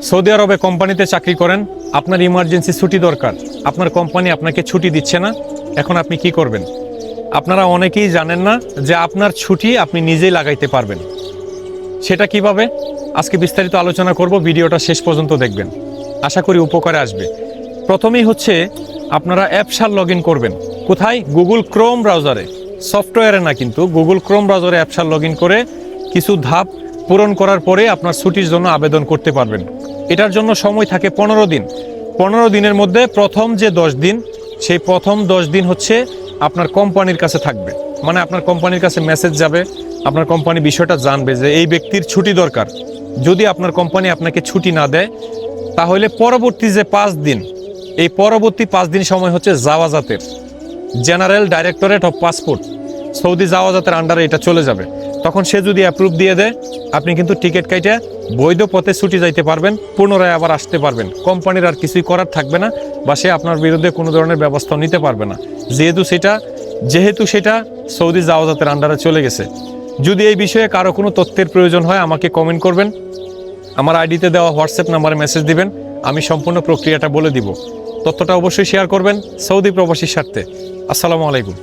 Saudi আরবে কোম্পানিতে চাকরি করেন, আপনার ইমার্জেন্সি ছুটি দরকার, আপনার কোম্পানি আপনাকে ছুটি দিচ্ছে না, এখন আপনি কি করবেন? আপনারা অনেকেই জানেন না যে আপনার ছুটি আপনি নিজেই লাগাইতে পারবেন। সেটা কিভাবে? আজকে বিস্তারিত আলোচনা করব, ভিডিওটা শেষ পর্যন্ত দেখবেন, আশা করি উপকারে আসবে। প্রথমেই হচ্ছে আপনারা অ্যাপসার লগ ইন করবেন। কোথায়? গুগল ক্রোম ব্রাউজারে, সফটওয়্যারে না, কিন্তু গুগল ক্রোম ব্রাউজারে অ্যাপসার লগ ইন করে কিছু ধাপ পূরণ করার পরে আপনার ছুটির জন্য আবেদন করতে পারবেন। এটার জন্য সময় থাকে 15 দিন। 15 দিনের মধ্যে প্রথম যে 10 দিন, সেই প্রথম 10 দিন হচ্ছে আপনার কোম্পানির কাছে থাকবে। মানে আপনার কোম্পানির কাছে মেসেজ যাবে, আপনার কোম্পানি বিষয়টা জানবে যে এই ব্যক্তির ছুটি দরকার। যদি আপনার কোম্পানি আপনাকে ছুটি না দেয়, তাহলে পরবর্তী যে 5 দিন, এই পরবর্তী 5 দিন সময় হচ্ছে জাওয়াজাতের, general directorate of passport, Saudi জাওয়াজাতের আন্ডারে এটা চলে যাবে। তখন সে যদি অ্যাপ্রুভ দিয়ে দেয়, আপনি কিন্তু টিকিট কাইটে বৈধ পথে ছুটি যাইতে পারবেন, পুনরায় আবার আসতে পারবেন। কোম্পানির আর কিছুই করার থাকবে না, বা সে আপনার বিরুদ্ধে কোনো ধরনের ব্যবস্থা নিতে পারবে না, যেহেতু সেটা সৌদি জাওয়াজাতের আন্ডারে চলে গেছে। যদি এই বিষয়ে কারো কোনো তথ্যের প্রয়োজন হয়, আমাকে কমেন্ট করবেন, আমার আইডিতে দেওয়া হোয়াটসঅ্যাপ নাম্বারে মেসেজ দিবেন, আমি সম্পূর্ণ প্রক্রিয়াটা বলে দিব। তথ্যটা অবশ্যই শেয়ার করবেন সৌদি প্রবাসীর স্বার্থে। আসসালামু আলাইকুম।